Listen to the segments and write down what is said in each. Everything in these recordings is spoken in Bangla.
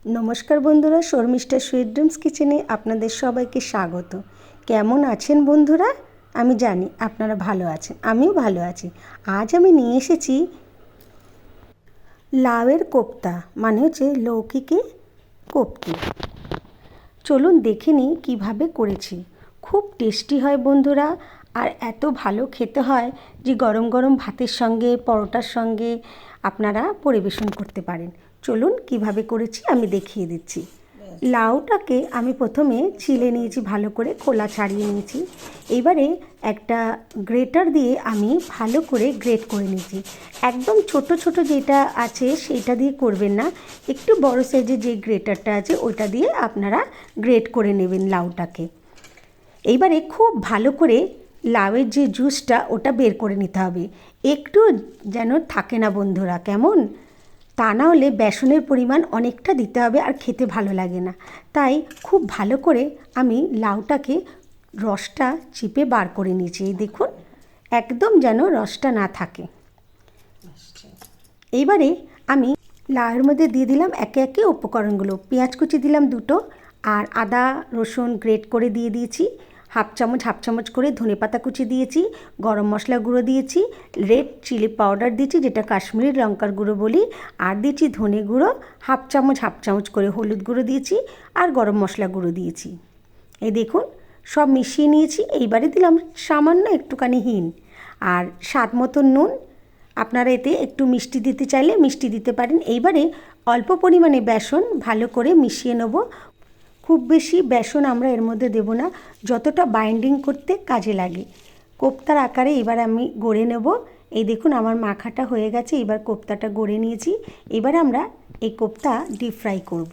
নমস্কার বন্ধুরা, শর্মিষ্ঠা সুইট ড্রিমস কিচেনে আপনাদের সবাইকে স্বাগত। কেমন আছেন বন্ধুরা? আমি জানি আপনারা ভালো আছেন, আমিও ভালো আছি। আজ আমি নিয়ে এসেছি লাউয়ের কোপ্তা, মানে হচ্ছে লৌকিকে কোপ্তি। চলুন দেখে নিই কীভাবে করেছি। খুব টেস্টি হয় বন্ধুরা, আর এত ভালো খেতে হয় যে গরম গরম ভাতের সঙ্গে, পরোটার সঙ্গে আপনারা পরিবেশন করতে পারেন। চলুন কিভাবে করেছি আমি দেখিয়ে দিচ্ছি। লাউটাকে আমি প্রথমে ছিলে নিয়েছি, ভালো করে খোলা ছাড়িয়ে নিয়েছি। এবারে একটা গ্রেটার দিয়ে আমি ভালো করে গ্রেট করে নিয়েছি। একদম ছোট ছোট যেটা আছে সেইটা দিয়ে করবেন না, একটু বড় সাইজের যে গ্রেটারটা আছে ওইটা দিয়ে আপনারা গ্রেট করে নেবেন লাউটাকে। এইবারে খুব ভালো করে লাউয়ের যে জুসটা ওটা বের করে নিতে হবে, একটু যেন থাকে না বন্ধুরা, কেমন? তা না হলে বেসনের পরিমাণ অনেকটা দিতে হবে আর খেতে ভালো লাগে না। তাই খুব ভালো করে আমি লাউটাকে রসটা চিপে বার করে নিয়েছি। এই দেখুন, একদম যেন রসটা না থাকে। এইবারে আমি লাউয়ের মধ্যে দিয়ে দিলাম একে একে উপকরণগুলো। পেঁয়াজ কুচি দিলাম দুটো, আর আদা রসুন গ্রেট করে দিয়ে দিয়েছি। হাফ চামচ করে ধনেপাতা কুচি দিয়েছি, গরম মশলা গুঁড়ো দিয়েছি, রেড চিলি পাউডার দিয়েছি যেটা কাশ্মীরি লঙ্কার গুঁড়ো বলি, আর দিয়েছি ধনে গুঁড়ো হাফ চামচ করে, হলুদ গুঁড়ো দিয়েছি, আর গরম মশলা গুঁড়ো দিয়েছি। এই দেখুন সব মিশিয়ে নিয়েছি। এইবারে দিলাম সামান্য একটুখানি হিং আর স্বাদ মতো নুন। আপনারা এতে একটু মিষ্টি দিতে চাইলে মিষ্টি দিতে পারেন। এইবারে অল্প পরিমাণে বেসন ভালো করে মিশিয়ে নেব। খুব বেশি বেসন আমরা এর মধ্যে দেব না, যতটা বাইন্ডিং করতে কাজে লাগে। কোপ্তার আকারে এবার আমি গড়ে নেব। এই দেখুন আমার মাখাটা হয়ে গেছে, এবার কোপ্তাটা গড়ে নিয়েছি। এবার আমরা এই কোপ্তা ডিপ ফ্রাই করব।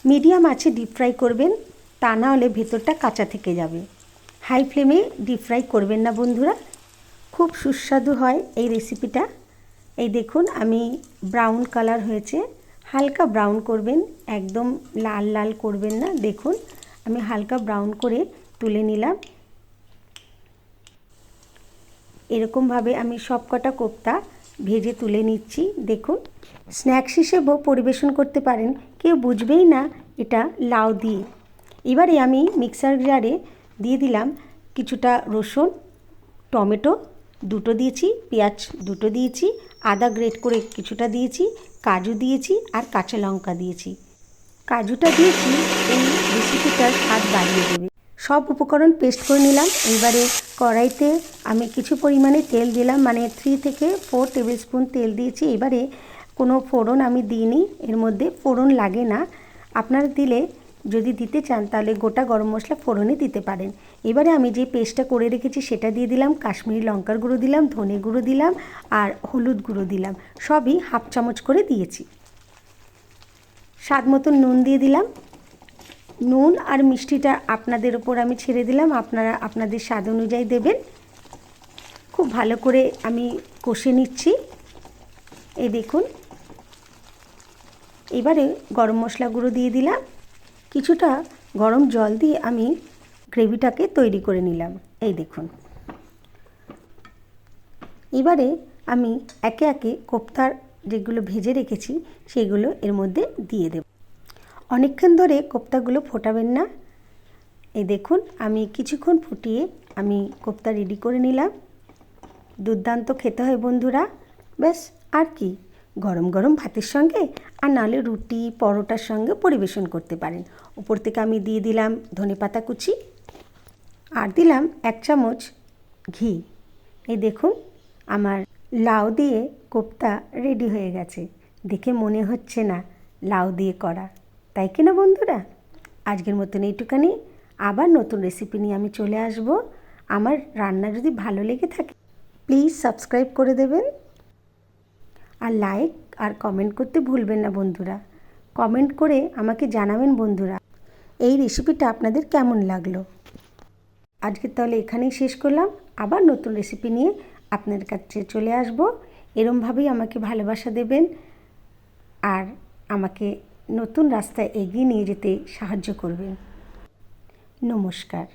মিডিয়াম আছে ডিপ ফ্রাই করবেন, তা না হলে ভেতরটা কাঁচা থেকে যাবে। হাই ফ্লেমে ডিপ ফ্রাই করবেন না বন্ধুরা। খুব সুস্বাদু হয় এই রেসিপিটা। এই দেখুন আমি ব্রাউন কালার হয়েছে, হালকা ব্রাউন করবেন, একদম লাল লাল করবেন না। দেখুন আমি হালকা ব্রাউন করে তুলে নিলাম। এরকমভাবে আমি সব কটা কোপ্তা ভেজে তুলে নিচ্ছি। দেখুন স্ন্যাক্স হিসেবেও পরিবেশন করতে পারেন, কেউ বুঝবেই না এটা লাউ দিয়ে। এবারে আমি মিক্সার জারে দিয়ে দিলাম কিছুটা রসুন, টমেটো দুটো দিয়েছি, পেঁয়াজ দুটো দিয়েছি, আদা গ্রেট করে কিছুটা দিয়েছি, কাজু দিয়েছি, আর কাঁচা লঙ্কা দিয়েছি। কাজুটা দিয়েছি এই রেসিপিটার স্বাদ বাড়িয়ে দেবে। সব উপকরণ পেস্ট করে নিলাম। এবারে কড়াইতে আমি কিছু পরিমাণে তেল দিলাম, মানে 3 থেকে 4 টেবিল স্পুন তেল দিয়েছি। এবারে কোনো ফোড়ন আমি দিইনি, এর মধ্যে ফোড়ন লাগে না। আপনারা দিলে, যদি দিতে চান তাহলে গোটা গরম মশলা ফোড়নে দিতে পারেন। এবারে আমি যে পেস্টটা করে রেখেছি সেটা দিয়ে দিলাম, কাশ্মীরি লঙ্কার গুঁড়ো দিলাম, ধনে গুঁড়ো দিলাম, আর হলুদ গুঁড়ো দিলাম। সবই হাফ চামচ করে দিয়েছি। স্বাদ মতন নুন দিয়ে দিলাম। নুন আর মিষ্টিটা আপনাদের ওপর আমি ছেড়ে দিলাম, আপনারা আপনাদের স্বাদ অনুযায়ী দেবেন। খুব ভালো করে আমি কষে নিচ্ছি। এই দেখুন এবারে গরম মশলা গুঁড়ো দিয়ে দিলাম, কিছুটা গরম জল দিয়ে আমি গ্রেভিটাকে তৈরি করে নিলাম। এই দেখুন এবারে আমি একে একে কোপ্তার যেগুলো ভেজে রেখেছি সেগুলো এর মধ্যে দিয়ে দেব। অনেকক্ষণ ধরে কোপ্তাগুলো ফোটাবেন না। এই দেখুন আমি কিছুক্ষণ ফুটিয়ে আমি কোপ্তা রেডি করে নিলাম। দুর্দান্ত খেতে হয় বন্ধুরা। ব্যাস, আর কি, গরম গরম ভাতের সঙ্গে, আর নাহলে রুটি পরোটার সঙ্গে পরিবেশন করতে পারেন। উপর থেকে আমি দিয়ে দিলাম ধনেপাতা কুচি, আর দিলাম 1 চামচ ঘি। এই দেখুন আমার লাউ দিয়ে কোপ্তা রেডি হয়ে গেছে। দেখে মনে হচ্ছে না লাউ দিয়ে করা, তাই কি না বন্ধুরা? আজকের মতন এইটুখানি। আবার নতুন রেসিপি নিয়ে আমি চলে আসব। আমার রান্না যদি ভালো লেগে থাকে প্লিজ সাবস্ক্রাইব করে দেবেন, আর লাইক আর কমেন্ট করতে ভুলবেন না বন্ধুরা। কমেন্ট করে আমাকে জানাবেন বন্ধুরা এই রেসিপিটা আপনাদের কেমন লাগলো। আজকে তাহলে এখানেই শেষ করলাম। আবার নতুন রেসিপি নিয়ে আপনার কাছে চলে আসব। এরমভাবেই আমাকে ভালোবাসা দেবেন আর আমাকে নতুন রাস্তায় এগিয়ে নিয়ে যেতে সাহায্য করবেন। নমস্কার।